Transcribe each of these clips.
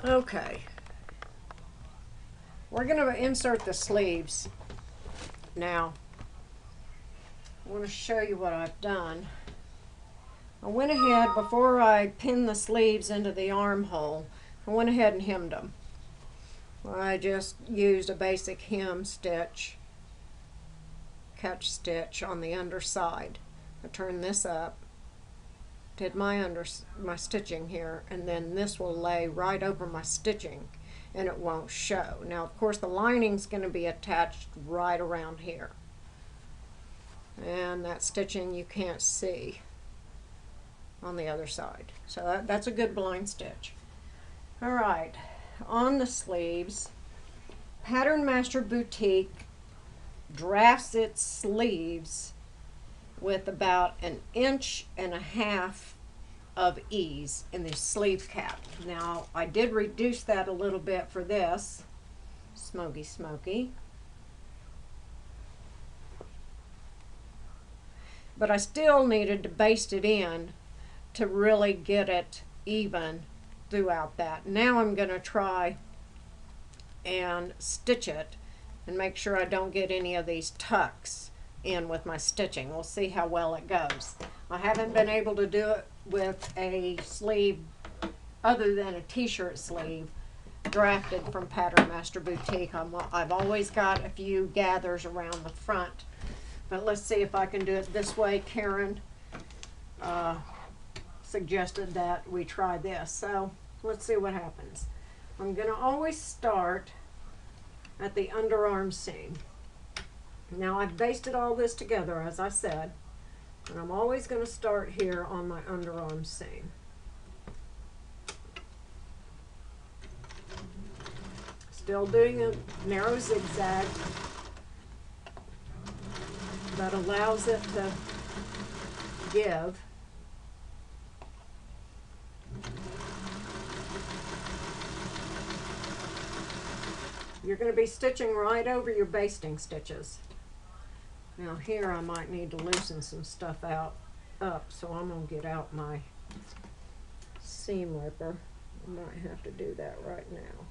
Okay, we're going to insert the sleeves. Now, I want to show you what I've done. I went ahead, before I pinned the sleeves into the armhole, I went ahead and hemmed them. I just used a basic hem stitch, catch stitch on the underside. I turned this up, did my stitching here, and then this will lay right over my stitching and it won't show. Now, of course, the lining's going to be attached right around here, and that stitching you can't see on the other side. So that's a good blind stitch. All right, on the sleeves, PatternMaster Boutique drafts its sleeves with about 1.5 inches of ease in the sleeve cap. Now, I did reduce that a little bit for this. Smoky. But I still needed to baste it in to really get it even throughout that. Now I'm going to try and stitch it and make sure I don't get any of these tucks in with my stitching. We'll see how well it goes. I haven't been able to do it with a sleeve other than a t-shirt sleeve drafted from PatternMaster Boutique. I've always got a few gathers around the front, but let's see if I can do it this way. Karen suggested that we try this, so let's see what happens. I'm going to always start at the underarm seam. Now, I've basted all this together, as I said, and I'm always going to start here on my underarm seam. Still doing a narrow zigzag that allows it to give. You're going to be stitching right over your basting stitches. Now here I might need to loosen some stuff up, so I'm going to get out my seam ripper. I might have to do that right now.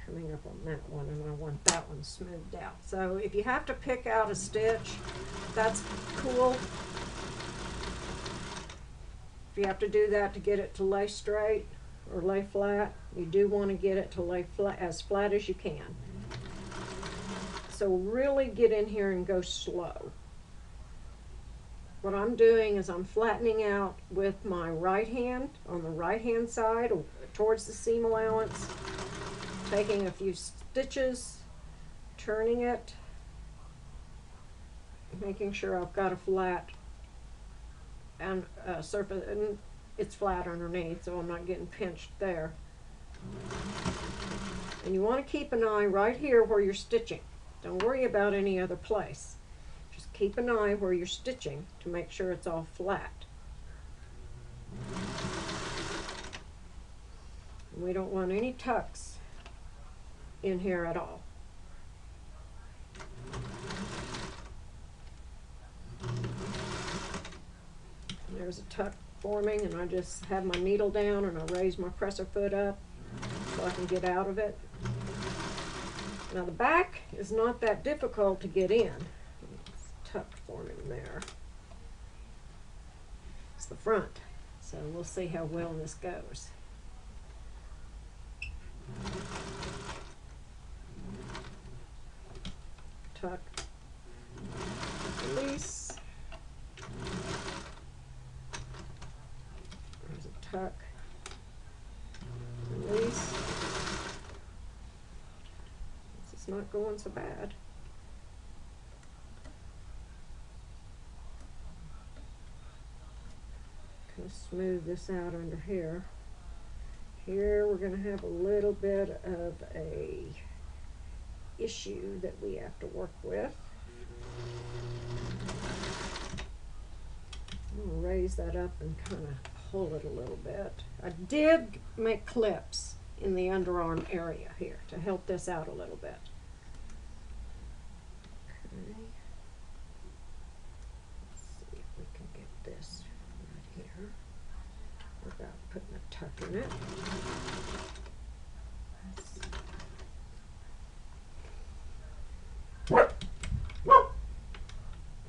Coming up on that one, and I want that one smoothed out. So if you have to pick out a stitch, that's cool. If you have to do that to get it to lay straight or lay flat, you do want to get it to lay flat as you can. So really get in here and go slow. What I'm doing is I'm flattening out with my right hand on the right hand side towards the seam allowance, taking a few stitches, turning it, making sure I've got a flat and surface, and it's flat underneath, so I'm not getting pinched there. And you want to keep an eye right here where you're stitching. Don't worry about any other place. Just keep an eye where you're stitching to make sure it's all flat. And we don't want any tucks in here at all. And there's a tuck forming, and I just have my needle down and I raise my presser foot up so I can get out of it. Now the back is not that difficult to get in. It's tuck forming there. It's the front. So we'll see how well this goes. Tuck, release. There's a tuck, release. This is not going so bad. Kind of smooth this out under here. Here we're going to have a little bit of a issue that we have to work with. I'm going to raise that up and kind of pull it a little bit. I did make clips in the underarm area here to help this out a little bit. Okay. Let's see if we can get this right here without putting a tucking it.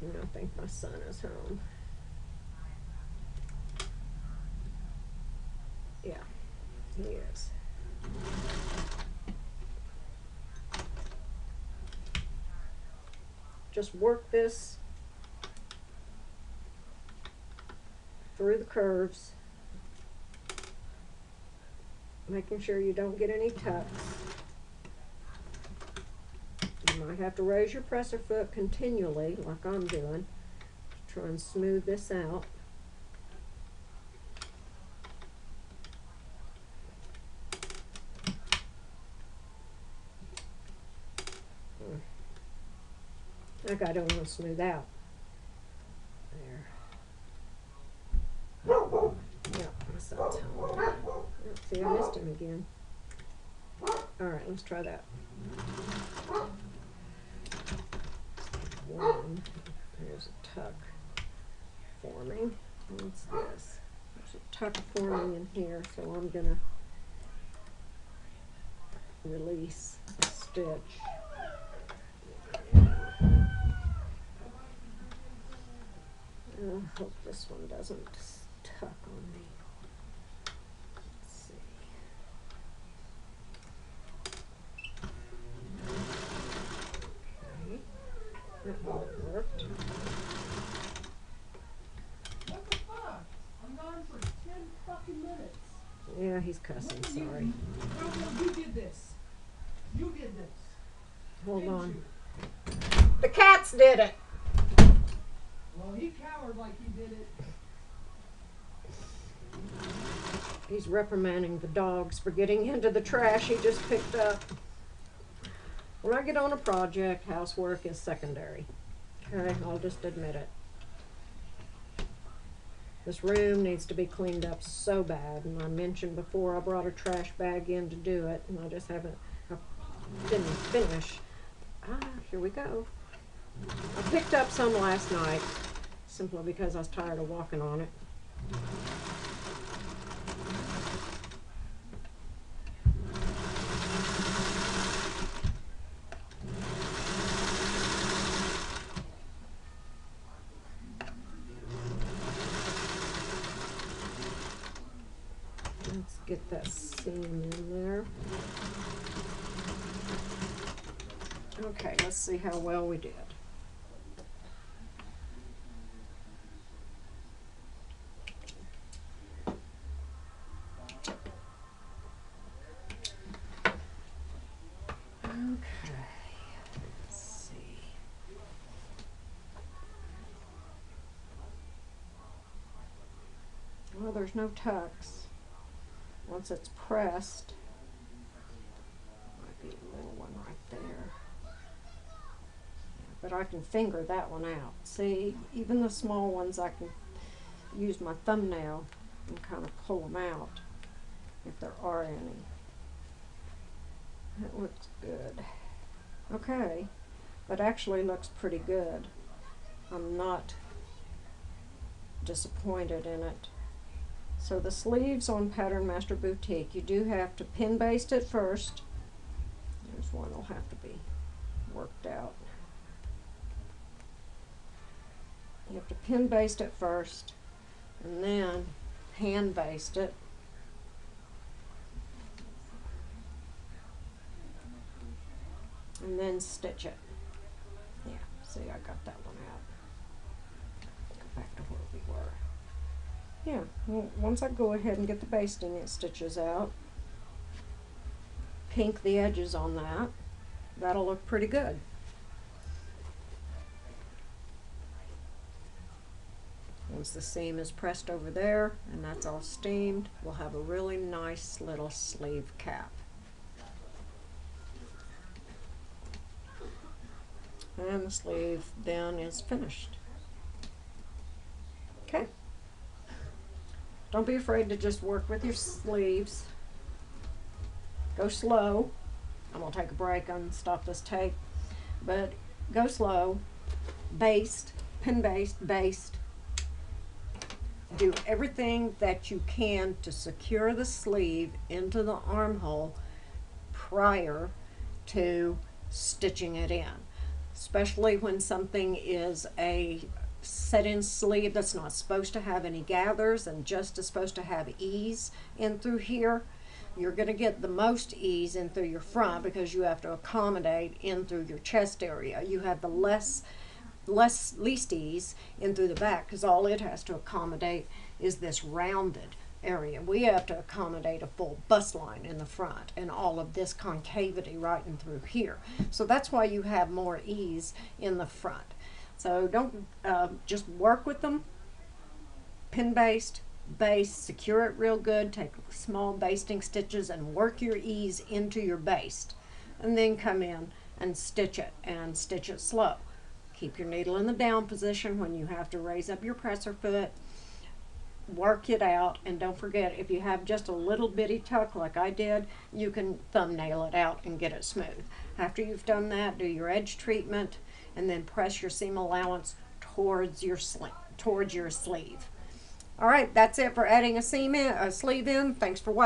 And I think my son is home. Yeah, he is. Just work this through the curves, making sure you don't get any tucks. You might have to raise your presser foot continually, like I'm doing, to try and smooth this out. Like I don't want to smooth out. There. Yeah, my son's home. See, I missed him again. Alright, let's try that. One. There's a tuck forming. What's this? There's a tuck forming in here, so I'm going to release a stitch. I hope this one doesn't tuck on me. Let's see. Okay. That one worked. What the fuck? I'm gone for 10 fucking minutes. Yeah, he's cussing, sorry. No, you did this. You did this. Hold Didn't on. you? The cats did it! Well, he cowered like he did it. He's reprimanding the dogs for getting into the trash he just picked up. When I get on a project, housework is secondary. Okay, I'll just admit it. This room needs to be cleaned up so bad, and I mentioned before I brought a trash bag in to do it, and I just didn't finish. Here we go. I picked up some last night, simply because I was tired of walking on it. Let's get that seam in there. Okay, let's see how well we did. Okay, let's see. Well, there's no tucks. Once it's pressed, might be a little one right there. But I can finger that one out. See, even the small ones I can use my thumbnail and kind of pull them out if there are any. That looks good. Okay, that actually looks pretty good. I'm not disappointed in it. So the sleeves on PatternMaster Boutique, you do have to pin baste it first. There's one that'll have to be worked out. You have to pin baste it first, and then hand baste it. And then stitch it. Yeah, see, I got that one out. Go back to where we were. Yeah, well, once I go ahead and get the basting, it stitches out. Pink the edges on that. That'll look pretty good. Once the seam is pressed over there and that's all steamed, we'll have a really nice little sleeve cap. And the sleeve then is finished. Okay. Don't be afraid to just work with your sleeves. Go slow. I'm going to take a break and stop this tape. But go slow. Baste, pin baste, baste. do everything that you can to secure the sleeve into the armhole prior to stitching it in, especially when something is a set-in sleeve that's not supposed to have any gathers and just is supposed to have ease in through here. You're going to get the most ease in through your front because you have to accommodate in through your chest area. You have the least ease in through the back because all it has to accommodate is this rounded area. We have to accommodate a full bust line in the front and all of this concavity right in through here. So that's why you have more ease in the front. So don't just work with them, pin based, base, secure it real good, take small basting stitches and work your ease into your baste, and then come in and stitch it slow. Keep your needle in the down position when you have to raise up your presser foot. Work it out, and don't forget, if you have just a little bitty tuck like I did, you can thumbnail it out and get it smooth. After you've done that, do your edge treatment and then press your seam allowance towards your sleeve. All right, that's it for adding a sleeve in. Thanks for watching.